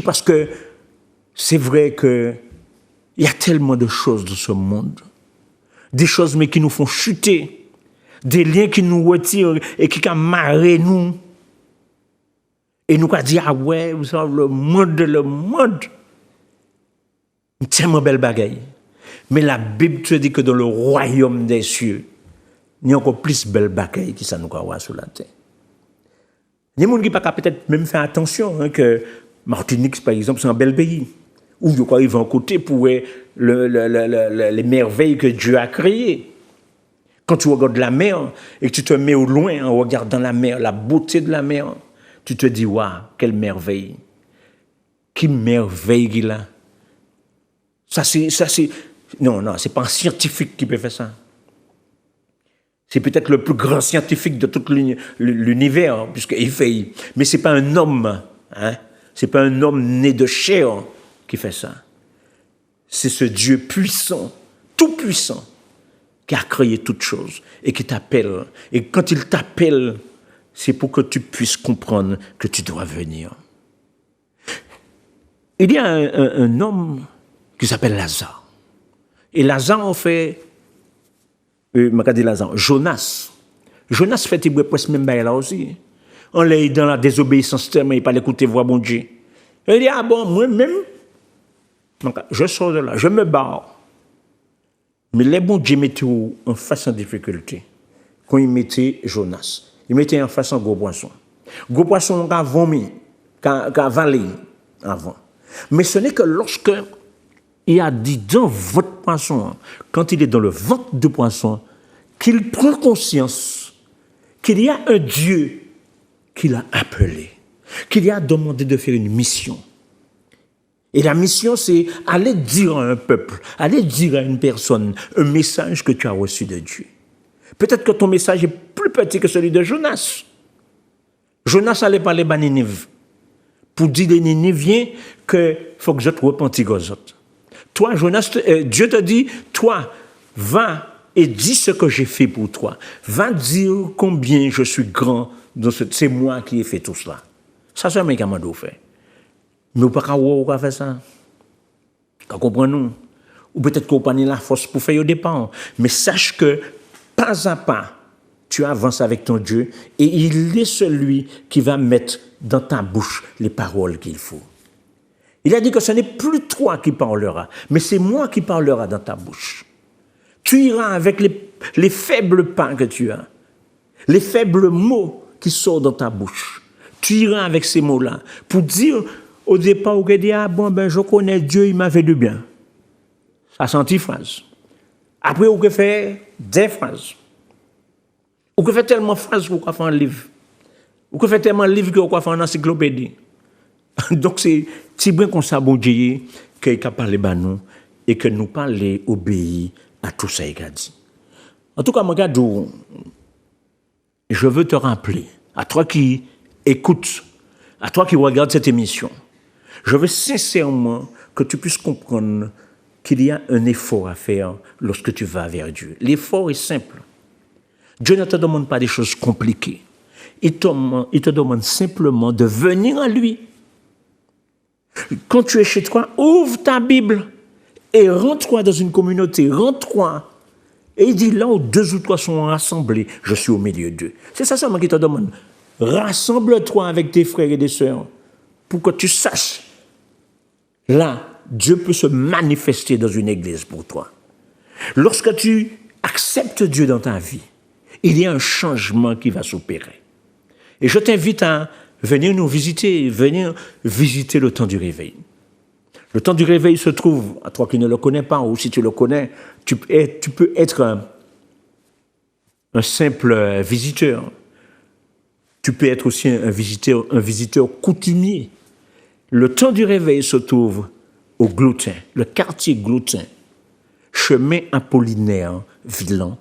Parce que c'est vrai qu'il y a tellement de choses dans ce monde. Des choses mais qui nous font chuter. Des liens qui nous retirent et qui ont marré nous. Et nous avons dit, ah ouais, vous savez, le monde. Une tellement belle bagaille. Mais la Bible te dit que dans le royaume des cieux, il y a encore plus belle bagaille qui ça nous voit sur la terre. Il y a des gens qui ne peuvent peut-être même faire attention que Martinique, par exemple, c'est un bel pays. Où ils vont côté pour les merveilles que Dieu a créées. Quand tu regardes la mer et que tu te mets au loin en regardant la mer, la beauté de la mer, tu te dis, waouh, quelle merveille. Quelle merveille qu'il a. Non, c'est pas un scientifique qui peut faire ça. C'est peut-être le plus grand scientifique de tout l'univers, puisqu'il fait. Mais c'est pas un homme, hein. C'est pas un homme né de chair qui fait ça. C'est ce Dieu puissant, tout puissant, qui a créé toutes choses et qui t'appelle. Et quand il t'appelle, c'est pour que tu puisses comprendre que tu dois venir. Il y a un homme qui s'appelle Lazare. Et Lazare, en fait, Jonas. Jonas fait presque même bail là aussi. On l'a dans la désobéissance tellement il pas écouter voix bon Dieu. Il dit ah bon moi-même je sors de là, je me barre. Mais les bons Dieu mettaient en face en difficulté. Quand il mettait Jonas, il mettait en face un gros poisson. Gros poisson qui a vomi, qui a avalé avant. Mais ce n'est que lorsque il a dit dans votre poisson, quand il est dans le ventre du poisson, qu'il prend conscience qu'il y a un Dieu qui l'a appelé, qu'il lui a demandé de faire une mission. Et la mission, c'est aller dire à un peuple, aller dire à une personne un message que tu as reçu de Dieu. Peut-être que ton message est plus petit que celui de Jonas. Jonas allait parler à Ninive pour dire aux Niniviens qu'il faut que je te repentis aux autres. Toi, Jonas, Dieu te dit, toi, va et dis ce que j'ai fait pour toi. Va dire combien je suis grand. C'est moi qui ai fait tout cela. Ça, c'est un mec qui m'a fait. Mais vous ne pouvez pas faire ça. Vous comprenez? Ou peut-être que vous n'avez pas la force pour faire au départ. Mais sache que, pas à pas, tu avances avec ton Dieu et il est celui qui va mettre dans ta bouche les paroles qu'il faut. Il a dit que ce n'est plus toi qui parleras, mais c'est moi qui parlera dans ta bouche. Tu iras avec les faibles pas que tu as, les faibles mots qui sortent dans ta bouche. Tu iras avec ces mots-là pour dire au départ, on dit, ah bon, ben je connais Dieu, il m'a fait du bien. Ça senti phrase. Après, on peut faire des phrases. On peut faire tellement de phrases qu'on peut faire un livre. On peut faire tellement de livres qu'on peut faire une encyclopédie. Donc, c'est bien qu'on s'abonne qu'il a parlé à nous et que nous parlons obéir à tout ça qu'il a dit. En tout cas, mon gars, je veux te rappeler, à toi qui écoutes, à toi qui regardes cette émission, je veux sincèrement que tu puisses comprendre qu'il y a un effort à faire lorsque tu vas vers Dieu. L'effort est simple. Dieu ne te demande pas des choses compliquées. Il te demande simplement de venir à lui. Quand tu es chez toi, ouvre ta Bible et rentre-toi dans une communauté, rentre-toi. Et il dit, là où 2 ou 3 sont rassemblés, je suis au milieu d'eux. C'est ça seulement qu'il te demande. Rassemble-toi avec tes frères et des sœurs pour que tu saches. Là, Dieu peut se manifester dans une église pour toi. Lorsque tu acceptes Dieu dans ta vie, il y a un changement qui va s'opérer. Et je t'invite à venir nous visiter, venir visiter le temps du réveil. Le temps du réveil se trouve, à toi qui ne le connais pas, ou si tu le connais, tu peux être un simple visiteur. Tu peux être aussi un visiteur coutumier. Le temps du réveil se trouve au Gloutin, le quartier Gloutin, chemin Apollinaire Villan,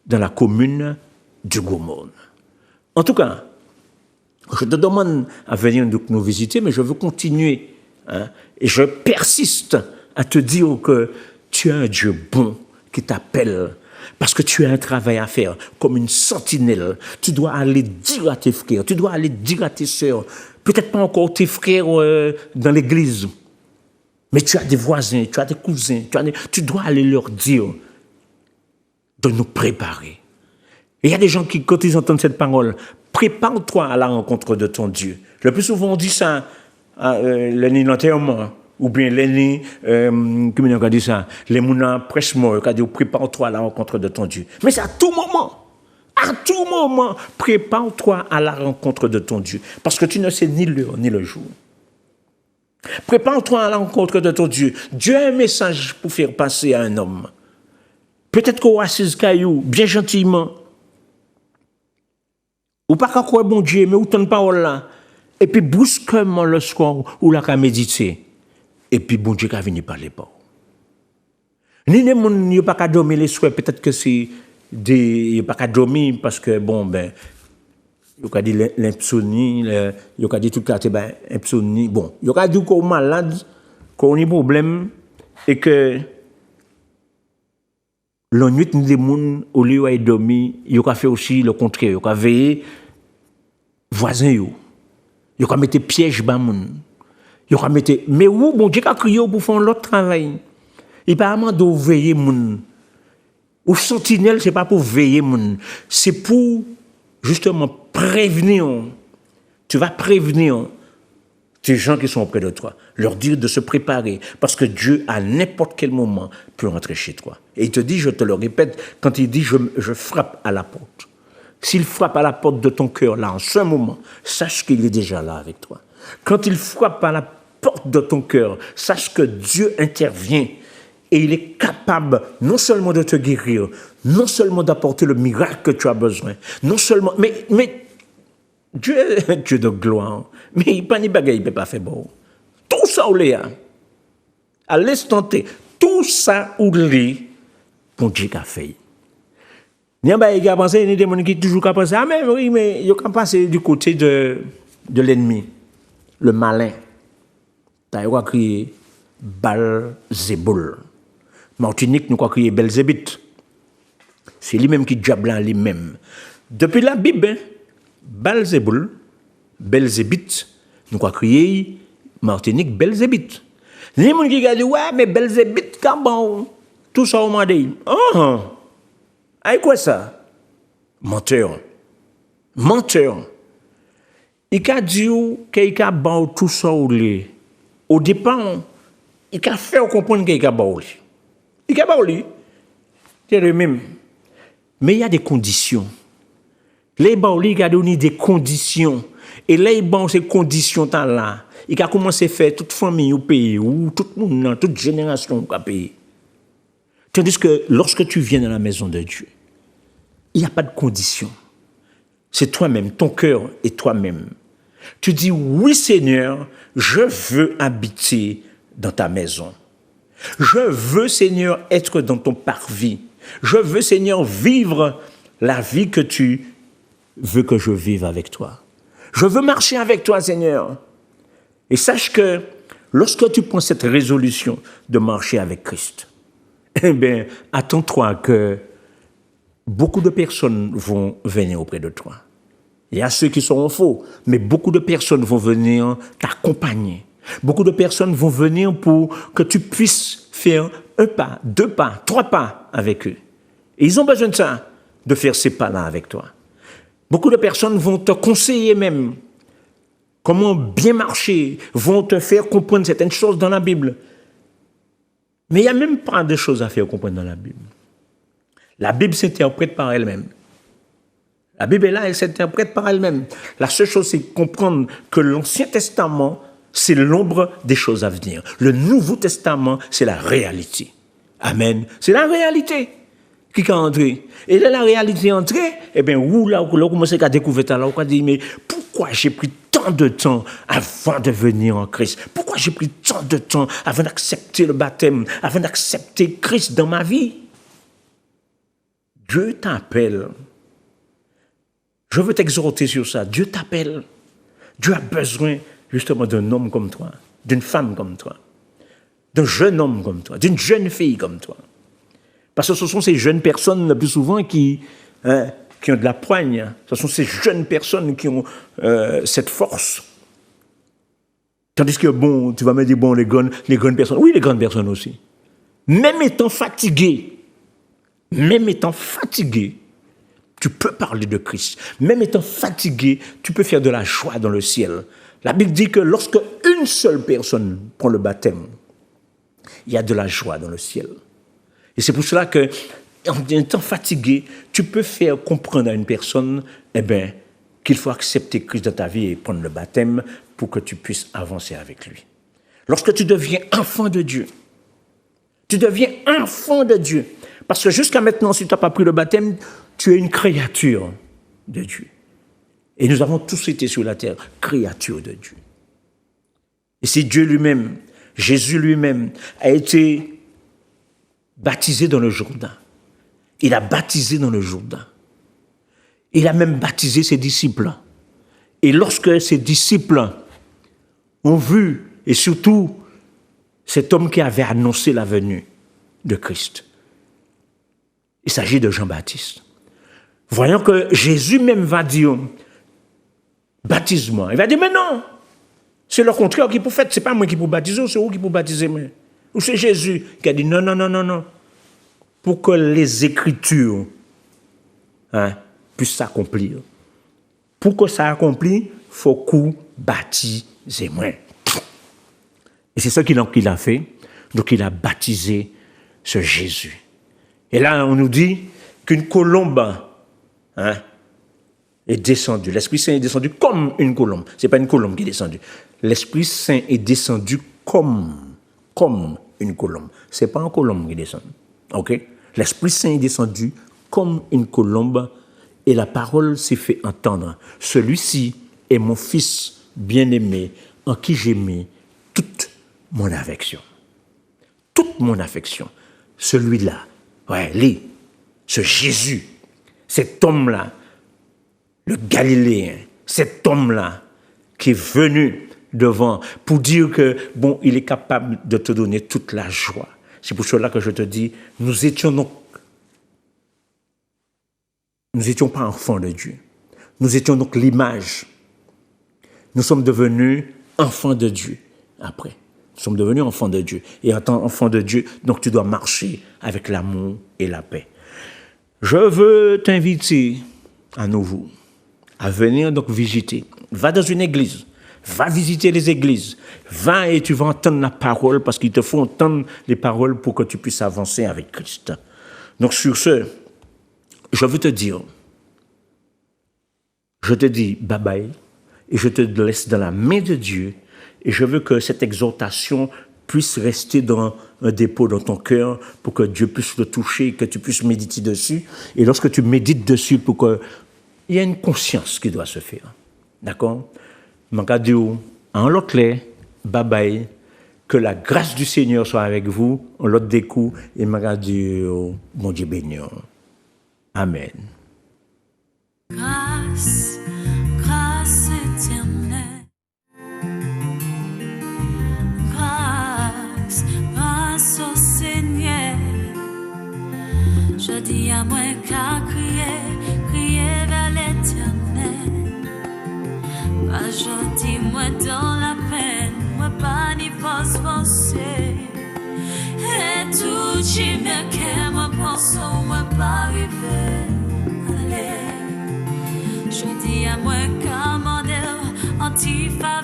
dans la commune du Gaumont. En tout cas, je te demande à venir nous visiter, mais je veux continuer. Et je persiste à te dire que tu as un Dieu bon qui t'appelle parce que tu as un travail à faire comme une sentinelle. Tu dois aller dire à tes frères, tu dois aller dire à tes sœurs, peut-être pas encore tes frères dans l'église, mais tu as des voisins, tu as des cousins, tu dois aller leur dire de nous préparer. Et il y a des gens qui, quand ils entendent cette parole, prépare-toi à la rencontre de ton Dieu. Le plus souvent, on dit ça l'année d'enterrement, ou bien l'année, comment on dit ça, les mounins presque morts, qui dit prépare-toi à la rencontre de ton Dieu. Mais c'est à tout moment, prépare-toi à la rencontre de ton Dieu, parce que tu ne sais ni l'heure ni le jour. Prépare-toi à la rencontre de ton Dieu. Dieu a un message pour faire passer à un homme. Peut-être qu'on assise caillou, bien gentiment, ou pas qu'à quoi bon Dieu, mais où ton parole là. Et puis brusquement le soir, ou là qu'à méditer. Et puis bon Dieu qu'à venir parler pas. Ni les gens n'y pas qu'à dormir les soirs, peut-être que c'est des pas qu'à dormir parce que bon ben il y a dit l'insomnie, il y a dit tout ça, ben insomnie. Bon, il y a dit qu'on est malade, qu'on a des problèmes et que la nuit des gens au lieu de dormir, il y a fait aussi le contraire, il y a veillé voisin yo. Il y a mettre piège ba moun. Il y a mettre mais où bon Dieu a crié pour faire l'autre travail. Il pas vraiment de veiller moun. Ou sentinelle c'est pas pour veiller moun, c'est pour justement prévenir. Tu vas prévenir ces gens qui sont auprès de toi, leur dire de se préparer, parce que Dieu, à n'importe quel moment, peut rentrer chez toi. Et il te dit, je te le répète, quand il dit, je frappe à la porte. S'il frappe à la porte de ton cœur, là, en ce moment, sache qu'il est déjà là avec toi. Quand il frappe à la porte de ton cœur, sache que Dieu intervient Et il est capable non seulement de te guérir, non seulement d'apporter le miracle que tu as besoin, non seulement, mais Dieu est Dieu de gloire, mais il n'y a pas de bagaille, il ne peut pas faire bon. Tout ça, on l'a, à l'instant T, tout ça, on l'a, pour Dieu qui a fait. Il y a des gens qui toujours pensé, ah mais oui, mais il y a qu'à passer du côté de l'ennemi, le malin. Tu as crié Balzéboul. Martinique, nous croyons qu'il y a Belzébuth. C'est lui-même qui diable en lui-même. Depuis la Bible, Balzéboul, Belzébuth, nous croyons qu'il y a Martinique, Belzébuth. Les gens qui disent, ouais, mais Belzébuth, quand bon, tout ça au monde. Oh, ah, quoi ça? Menteur. Menteur. Il a dit qu'il a bon tout ça au départ, il a fait comprendre qu'il a bon. Il a parlé, c'est le même. Mais il y a des conditions. Les baouli, il a donné des conditions. Et là, il a ces conditions là. Il a commencé à faire toute famille au pays, ou tout le monde, toute génération au pays. Tandis que lorsque tu viens dans la maison de Dieu, il n'y a pas de conditions. C'est toi-même, ton cœur et toi-même. Tu dis, oui Seigneur, je veux habiter dans ta maison. Je veux, Seigneur, être dans ton parvis. Je veux, Seigneur, vivre la vie que tu veux que je vive avec toi. Je veux marcher avec toi, Seigneur. Et sache que lorsque tu prends cette résolution de marcher avec Christ, eh bien, attends-toi que beaucoup de personnes vont venir auprès de toi. Il y a ceux qui seront faux, mais beaucoup de personnes vont venir t'accompagner. Beaucoup de personnes vont venir pour que tu puisses faire un pas, 2 pas, 3 pas avec eux. Et ils ont besoin de ça, de faire ces pas-là avec toi. Beaucoup de personnes vont te conseiller même comment bien marcher, vont te faire comprendre certaines choses dans la Bible. Mais il n'y a même pas de choses à faire comprendre dans la Bible. La Bible s'interprète par elle-même. La Bible est là, elle s'interprète par elle-même. La seule chose, c'est comprendre que l'Ancien Testament, c'est l'ombre des choses à venir. Le Nouveau Testament, c'est la réalité. Amen. C'est la réalité qui est entrée. Et là, la réalité est entrée, eh bien, là, on commence à découvrir ça, là, on dit, mais pourquoi j'ai pris tant de temps avant de venir en Christ? Pourquoi j'ai pris tant de temps avant d'accepter le baptême, avant d'accepter Christ dans ma vie? Dieu t'appelle. Je veux t'exhorter sur ça. Dieu t'appelle. Dieu a besoin justement d'un homme comme toi, d'une femme comme toi, d'un jeune homme comme toi, d'une jeune fille comme toi. Parce que ce sont ces jeunes personnes, le plus souvent, qui ont de la poigne. Ce sont ces jeunes personnes qui ont cette force. Tandis que, bon, tu vas me dire, bon, les grandes personnes. Oui, les grandes personnes aussi. Même étant fatigué, tu peux parler de Christ. Même étant fatigué, tu peux faire de la joie dans le ciel. La Bible dit que lorsque une seule personne prend le baptême, il y a de la joie dans le ciel. Et c'est pour cela que, en étant fatigué, tu peux faire comprendre à une personne, eh bien, qu'il faut accepter Christ dans ta vie et prendre le baptême pour que tu puisses avancer avec lui. Lorsque tu deviens enfant de Dieu, parce que jusqu'à maintenant, si tu n'as pas pris le baptême, tu es une créature de Dieu. Et nous avons tous été sur la terre, créatures de Dieu. Et c'est Dieu lui-même, Jésus lui-même, a été baptisé dans le Jourdain. Il a baptisé dans le Jourdain. Il a même baptisé ses disciples. Et lorsque ses disciples ont vu, et surtout cet homme qui avait annoncé la venue de Christ, il s'agit de Jean-Baptiste. Voyons que Jésus même va dire, baptise-moi. Il va dire, mais non, c'est le contraire qui peut faire. Ce n'est pas moi qui peux baptiser, c'est vous qui peut baptiser. Ou c'est Jésus qui a dit, non. Pour que les Écritures puissent s'accomplir. Pour que ça accomplisse, il faut qu'on baptise moi. Et c'est ça qu'il a fait. Donc il a baptisé ce Jésus. Et là, on nous dit qu'une colombe est descendue. L'Esprit Saint est descendu comme une colombe. Ce n'est pas une colombe qui est descendue. L'Esprit Saint est descendu comme une colombe. Ce n'est pas une colombe qui descend. OK? L'Esprit Saint est descendu comme une colombe et la parole s'est fait entendre. Celui-ci est mon fils bien-aimé en qui j'ai mis toute mon affection. Toute mon affection. Celui-là, ouais, lui, ce Jésus, cet homme-là, le Galiléen, cet homme-là qui est venu devant pour dire que, bon, il est capable de te donner toute la joie. C'est pour cela que je te dis, nous étions pas enfants de Dieu. Nous étions donc l'image. Nous sommes devenus enfants de Dieu après. Nous sommes devenus enfants de Dieu. Et en tant qu'enfant de Dieu, donc tu dois marcher avec l'amour et la paix. Je veux t'inviter à nouveau à venir donc visiter. Va dans une église. Va visiter les églises. Va et tu vas entendre la parole parce qu'il te faut entendre les paroles pour que tu puisses avancer avec Christ. Donc sur ce, je veux te dire, je te dis bye bye et je te laisse dans la main de Dieu et je veux que cette exhortation puisse rester dans un dépôt dans ton cœur pour que Dieu puisse le toucher, que tu puisses méditer dessus. Et lorsque tu médites dessus, pour qu'il y ait une conscience qui doit se faire. D'accord? Magadou, en l'autre bye bye, que la grâce du Seigneur soit avec vous, en l'autre des coups, et Magadou, mon Dieu béni. Amen. Grâce, grâce éternelle. Grâce, grâce au Seigneur. Je dis à moi qu'à crier, crier vers l'Éternel. Pas gentil, moi dans la peine, moi pas ni force forcée. Et tout j'ai mieux que moi pense, moi pas arriver. Allez, je dis à moi commander, antifa.